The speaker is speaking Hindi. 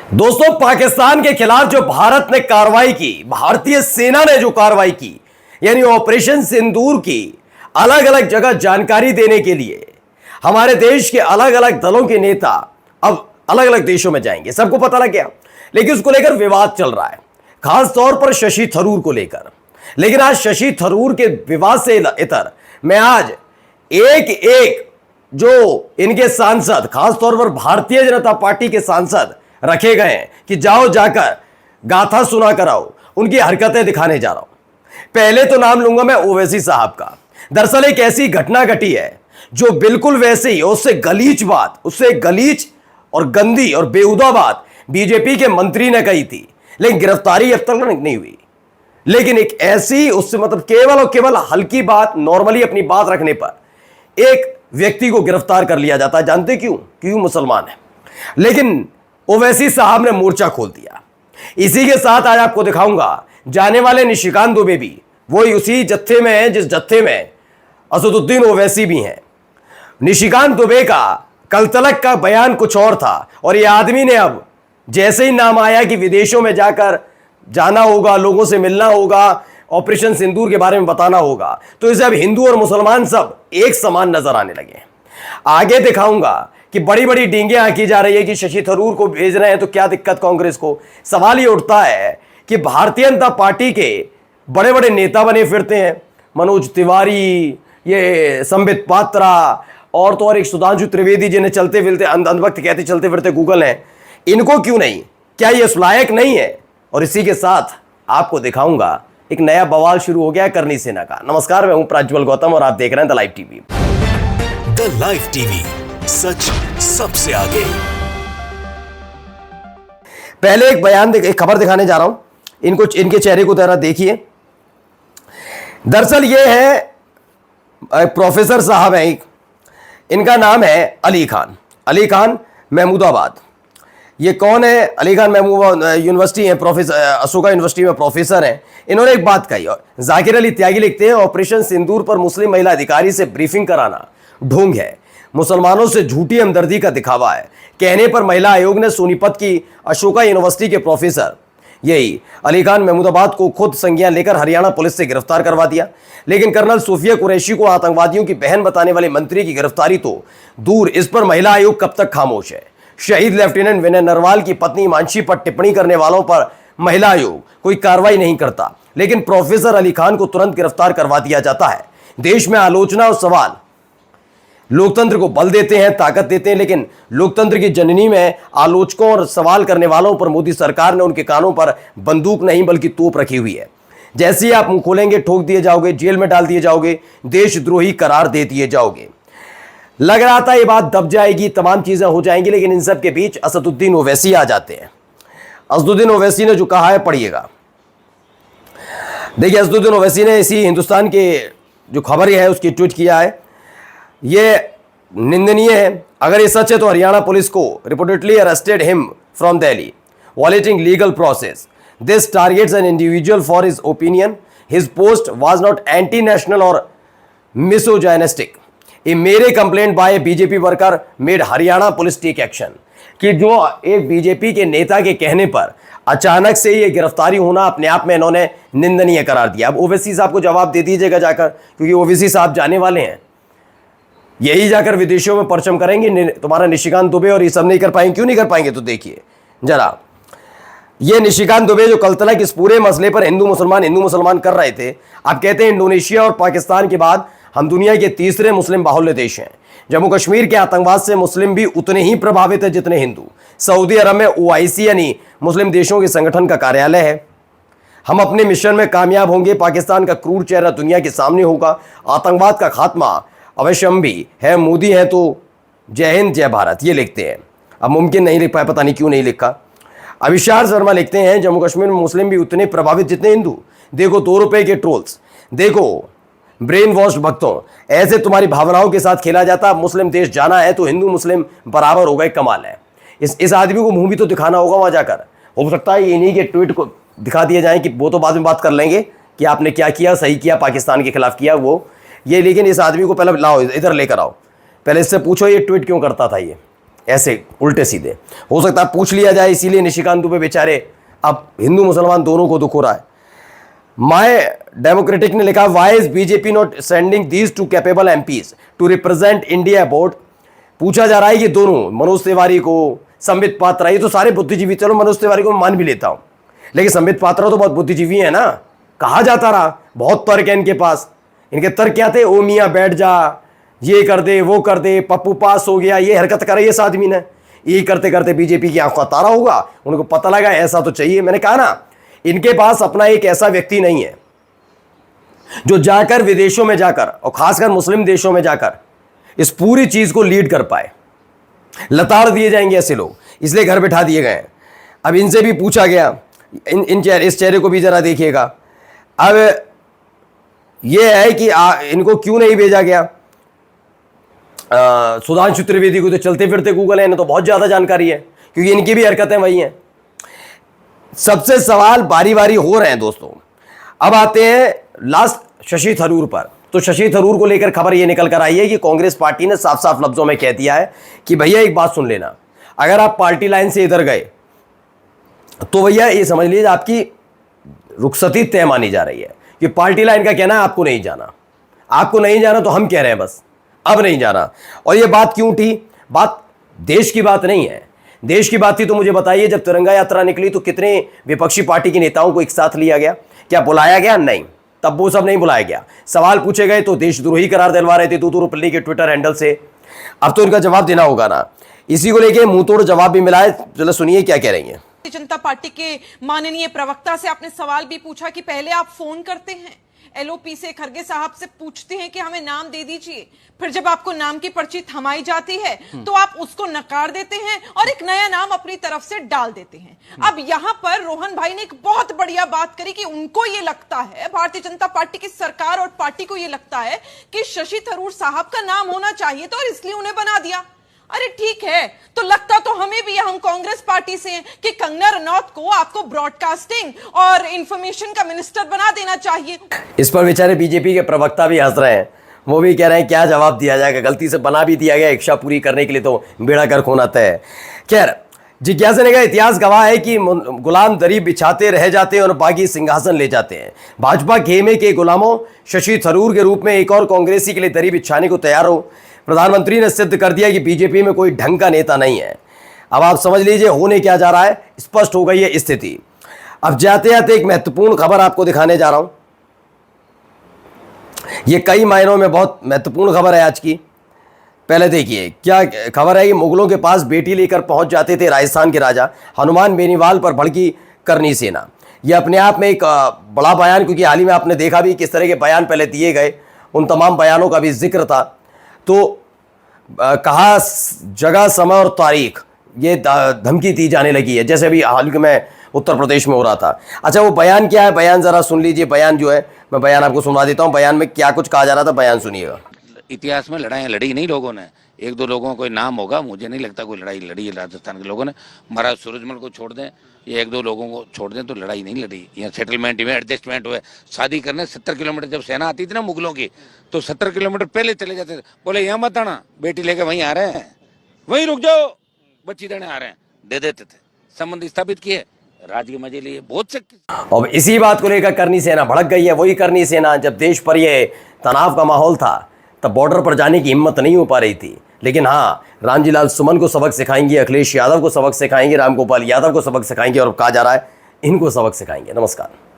दोस्तों, पाकिस्तान के खिलाफ जो भारत ने कार्रवाई की, भारतीय सेना ने जो कार्रवाई की, यानी ऑपरेशन सिंदूर की, अलग अलग जगह जानकारी देने के लिए हमारे देश के अलग अलग दलों के नेता अब अलग अलग देशों में जाएंगे। सबको पता लग गया, लेकिन उसको लेकर विवाद चल रहा है, खास तौर पर शशि थरूर को लेकर। लेकिन आज शशि थरूर के विवाद से इतर मैं आज एक एक जो इनके सांसद, खासतौर पर भारतीय जनता पार्टी के सांसद रखे गए हैं कि जाओ जाकर गाथा सुना कराओ, उनकी हरकतें दिखाने जा रहा हूं। पहले तो नाम लूंगा मैं ओवैसी साहब का। दरअसल एक ऐसी घटना घटी है जो बिल्कुल वैसे ही, उससे गलीच और गंदी और बेहुदा बात बीजेपी के मंत्री ने कही थी, लेकिन गिरफ्तारी अब तक नहीं हुई। लेकिन एक ऐसी, उससे मतलब केवल और केवल हल्की बात, नॉर्मली अपनी बात रखने पर एक व्यक्ति को गिरफ्तार कर लिया जाता है। जानते क्यों? क्यों? मुसलमान है। लेकिन ओवैसी साहब ने मोर्चा खोल दिया। इसी के साथ आज आपको दिखाऊंगा जाने वाले निशिकांत दुबे भी वही उसी जत्थे में है जिस जत्थे में असदुद्दीन ओवैसी भी हैं। निशिकांत दुबे का कल तलक का बयान कुछ और था, और ये आदमी ने अब जैसे ही नाम आया कि विदेशों में जाकर जाना होगा, लोगों से मिलना होगा, ऑपरेशन सिंदूर के बारे में बताना होगा, तो इसे अब हिंदू और मुसलमान सब एक समान नजर आने लगे। आगे दिखाऊंगा कि बड़ी बड़ी डींगे आंकी जा रही है कि शशि थरूर को भेज रहे हैं तो क्या दिक्कत कांग्रेस को। सवाल ये उठता है कि भारतीय जनता पार्टी के बड़े बड़े नेता बने फिरते हैं, मनोज तिवारी, ये संबित पात्रा, और तो और एक सुधांशु त्रिवेदी जिन्हें चलते फिरते अंधभक्त कहते चलते फिरते गूगल हैं, इनको क्यों नहीं? क्या ये उस लायक नहीं है? और इसी के साथ आपको दिखाऊंगा एक नया बवाल शुरू हो गया है करनी सेना का। नमस्कार, मैं हूं प्राज्वल गौतम और आप देख रहे हैं the live TV. The live TV, सच सबसे आगे। पहले एक खबर दिखाने जा रहा हूं, इनके चेहरे को जरा देखिए। दरअसल ये है प्रोफेसर साहब हैं, इनका नाम है अली खान महमूदाबाद। ये कौन है? अली खान महमूदाबाद यूनिवर्सिटी है, प्रोफेसर अशोका यूनिवर्सिटी में प्रोफेसर हैं। इन्होंने एक बात कही, और जाकिर अली त्यागी लिखते हैं, ऑपरेशन सिंदूर पर मुस्लिम महिला अधिकारी से ब्रीफिंग कराना ढोंग है, मुसलमानों से झूठी हमदर्दी का दिखावा है। कहने पर महिला आयोग ने सोनीपत की अशोका यूनिवर्सिटी के प्रोफेसर यही अली खान महमूदाबाद को खुद संज्ञान लेकर हरियाणा पुलिस से गिरफ्तार करवा दिया। लेकिन कर्नल सूफिया कुरैशी को आतंकवादियों की बहन बताने वाले मंत्री की गिरफ्तारी तो दूर, इस पर महिला आयोग कब तक खामोश है। शहीद लेफ्टिनेंट विनय नरवाल की पत्नी मानसी पर टिप्पणी करने वालों पर महिला आयोग कोई कार्रवाई नहीं करता, लेकिन प्रोफेसर अली खान को तुरंत गिरफ्तार करवा दिया जाता है। देश में आलोचना और सवाल लोकतंत्र को बल देते हैं, ताकत देते हैं, लेकिन लोकतंत्र की जननी में आलोचकों और सवाल करने वालों पर मोदी सरकार ने उनके कानों पर बंदूक नहीं बल्कि तोप रखी हुई है। जैसे ही आप मुंह खोलेंगे ठोक दिए जाओगे, जेल में डाल दिए जाओगे, देशद्रोही करार दे दिए जाओगे। लग रहा था ये बात दब जाएगी, तमाम चीजें हो जाएंगी, लेकिन इन सब के बीच असदुद्दीन ओवैसी आ जाते हैं। असदुद्दीन ओवैसी ने जो कहा है पढ़िएगा। देखिए, असदुद्दीन ओवैसी ने इसी हिंदुस्तान के जो खबर है उसकी ट्वीट किया है। ये निंदनीय है। अगर ये सच है तो हरियाणा पुलिस को reportedly arrested him from Delhi violating legal process. This targets an individual for his opinion. His post was not anti national or misogynistic. A mere complaint by BJP worker made Haryana police take action. कि जो एक बीजेपी के नेता के कहने पर अचानक से ये गिरफ्तारी होना अपने आप में इन्होंने निंदनीय करार दिया। अब ओवैसी साहब को जवाब दे दीजिएगा जाकर, क्योंकि ओवैसी साहब जाने वाले हैं, यही जाकर विदेशों में परचम करेंगे। तुम्हारा निशिकांत दुबे और ये सब नहीं कर पाएंगे। क्यों नहीं कर पाएंगे? तो देखिए जरा, ये निशिकांत दुबे जो कल तलक इस पूरे मसले पर हिंदू मुसलमान कर रहे थे, आप कहते हैं इंडोनेशिया और पाकिस्तान के बाद हम दुनिया के तीसरे मुस्लिम बाहुल्य देश हैं। जम्मू कश्मीर के आतंकवाद से मुस्लिम भी उतने ही प्रभावित है जितने हिंदू। सऊदी अरब में OIC यानी मुस्लिम देशों के संगठन का कार्यालय है। हम अपने मिशन में कामयाब होंगे। पाकिस्तान का क्रूर चेहरा दुनिया के सामने होगा। आतंकवाद का खात्मा अवश्यम भी है। मोदी है तो जय हिंद जय भारत, ये लिखते हैं। अब मुमकिन नहीं लिख पाए, पता नहीं क्यों नहीं लिखा। अविशार शर्मा लिखते हैं, जम्मू कश्मीर में मुस्लिम भी उतने प्रभावित जितने हिंदू। देखो 2 रुपए के ट्रोल्स, देखो ब्रेन वॉश भक्तों, ऐसे तुम्हारी भावनाओं के साथ खेला जाता। मुस्लिम देश जाना है तो हिंदू मुस्लिम बराबर हो गए, कमाल है। इस आदमी को मुंह भी तो दिखाना होगा वहां जाकर। हो सकता है इन्हीं के ट्वीट को दिखा दिया जाए कि वो तो बाद में बात कर लेंगे कि आपने क्या किया, सही किया, पाकिस्तान के खिलाफ किया वो ये। लेकिन इस आदमी को पहले लाओ, इधर लेकर आओ, पहले इससे पूछो ये ट्वीट क्यों करता था। ये ऐसे उल्टे सीधे। हो सकता है पूछ लिया जाए, इसीलिए निशिकांत दुबे बेचारे अब हिंदू मुसलमान दोनों को दुख हो रहा है। माय डेमोक्रेटिक ने लिखा, why is BJP not sending these two capable MPs to represent India board. पूछा जा रहा है कि दोनों, मनोज तिवारी को, संबित पात्रा, ये तो सारे बुद्धिजीवी, चलो मनोज तिवारी को मैं मान भी लेता हूं, लेकिन संबित पात्रा तो बहुत बुद्धिजीवी है ना। कहा जाता रहा, बहुत तर्क है इनके पास। इनके तर्क क्या थे? ओ मियाँ बैठ जा, ये कर दे, वो कर दे, पप्पू पास हो गया, ये हरकत करे इस आदमी ने। ये करते करते बीजेपी की आंखों का तारा होगा, उनको पता लगा ऐसा तो चाहिए। मैंने कहा ना, इनके पास अपना एक ऐसा व्यक्ति नहीं है जो जाकर विदेशों में जाकर और खासकर मुस्लिम देशों में जाकर इस पूरी चीज को लीड कर पाए। लताड़ दिए जाएंगे ऐसे लोग, इसलिए घर बैठा दिए गए। अब इनसे भी पूछा गया, इस चेहरे को भी जरा देखिएगा। अब यह है कि इनको क्यों नहीं भेजा गया? सुधांशु त्रिवेदी को तो चलते फिरते गूगल है, इन्हें तो बहुत ज्यादा जानकारी है, क्योंकि इनकी भी हरकतें वही हैं। सबसे सवाल बारी बारी हो रहे हैं दोस्तों। अब आते हैं लास्ट शशि थरूर पर। तो शशि थरूर को लेकर खबर यह निकल कर आई है कि कांग्रेस पार्टी ने साफ साफ लफ्जों में कह दिया है कि भैया एक बात सुन लेना, अगर आप पार्टी लाइन से इधर गए तो भैया ये समझ लीजिए आपकी रुखसती तय मानी जा रही है कि पार्टी लाइन का कहना है आपको नहीं जाना। आपको नहीं जाना तो हम कह रहे हैं बस अब नहीं जाना। और ये बात क्यों उठी? बात देश की बात नहीं है। देश की बात थी तो मुझे बताइए, जब तिरंगा यात्रा निकली तो कितने विपक्षी पार्टी के नेताओं को एक साथ लिया गया? क्या बुलाया गया? नहीं, तब वो सब नहीं बुलाया गया। सवाल पूछे गए तो देशद्रोही करार दिलवा रहे थे दूर पल्ली के ट्विटर हैंडल से। अब तो इनका जवाब देना होगा ना। इसी को लेके मुंह तोड़ जवाब भी मिला है। चलो सुनिए क्या कह रही है। जनता पार्टी के माननीय प्रवक्ता से आपने सवाल भी पूछा कि पहले आप फोन करते हैं एलओपी से, खरगे साहब से पूछते हैं कि हमें नाम दे दीजिए, फिर जब आपको नाम की पर्ची थमाई जाती है तो आप उसको नकार देते हैं और एक नया नाम अपनी तरफ से डाल देते हैं। अब यहां पर रोहन भाई ने एक बहुत बढ़िया बात करी कि उनको ये लगता है, भारतीय जनता पार्टी की सरकार और पार्टी को ये लगता है कि शशि थरूर साहब का नाम होना चाहिए था और इसलिए उन्हें बना दिया। अरे ठीक है, तो लगता तो हमें भी, हम कांग्रेस पार्टी से हैं, कि कंगना रनौत को आपको ब्रॉडकास्टिंग और इंफॉर्मेशन का मिनिस्टर बना देना चाहिए। इस पर बेचारे बीजेपी के प्रवक्ता भी हंस रहे हैं। वो भी कह रहे हैं क्या जवाब दिया जाएगा, गलती से बना भी दिया गया, इच्छा पूरी करने के लिए तो बेड़ा गर्क होना तय है। खैर, जिज्ञासा का इतिहास गवाह है कि गुलाम दरी बिछाते रह जाते और बागी सिंहासन ले जाते हैं। भाजपा खेमे के गुलामों शशि थरूर के रूप में एक और कांग्रेसी के लिए दरी बिछाने को तैयार हो। प्रधानमंत्री ने सिद्ध कर दिया कि बीजेपी में कोई ढंग का नेता नहीं है। अब आप समझ लीजिए होने क्या जा रहा है, स्पष्ट हो गई है स्थिति। अब जाते जाते एक महत्वपूर्ण खबर आपको दिखाने जा रहा हूं। यह कई मायनों में बहुत महत्वपूर्ण खबर है आज की। पहले देखिए क्या खबर है कि मुगलों के पास बेटी लेकर पहुंच जाते थे राजस्थान के राजा। हनुमान बेनीवाल पर भड़की करनी सेना। यह अपने आप में एक बड़ा बयान, क्योंकि हाल ही में आपने देखा भी किस तरह के बयान पहले दिए गए, उन तमाम बयानों का भी जिक्र था। तो कहा जगह समय और तारीख ये धमकी दी जाने लगी है, जैसे अभी हाल में उत्तर प्रदेश में हो रहा था। अच्छा वो बयान क्या है, बयान जरा सुन लीजिए। बयान जो है मैं बयान आपको सुनवा देता हूं। बयान में क्या कुछ कहा जा रहा था, बयान सुनिएगा। इतिहास में लड़ाइयाँ लड़ी नहीं लोगों ने, एक दो लोगों को कोई नाम होगा, मुझे नहीं लगता कोई लड़ाई लड़ी है राजस्थान के लोगों ने। महाराज सूरजमल को छोड़ दें, ये एक दो लोगों को छोड़ दें तो लड़ाई नहीं लड़ी। यहाँ सेटलमेंट हुए, एडजस्टमेंट हुए। शादी करने 70 किलोमीटर जब सेना आती थी ना मुगलों की, तो 70 किलोमीटर पहले चले जाते थे। बोले यहाँ मत आना, बेटी लेके वहीं आ रहे हैं, वहीं रुक जाओ, बच्ची देने आ रहे हैं, दे देते थे। संबंध स्थापित किए, राज के मजे लिए बहुत से। अब इसी बात को लेकर करनी सेना भड़क गई है। वही करनी सेना जब देश पर यह तनाव का माहौल था तब बॉर्डर पर जाने की हिम्मत नहीं हो पा रही थी। लेकिन हाँ, रामजीलाल सुमन को सबक सिखाएंगे, अखिलेश यादव को सबक सिखाएंगे, रामगोपाल यादव को सबक सिखाएंगे और कहा जा रहा है इनको सबक सिखाएंगे। नमस्कार।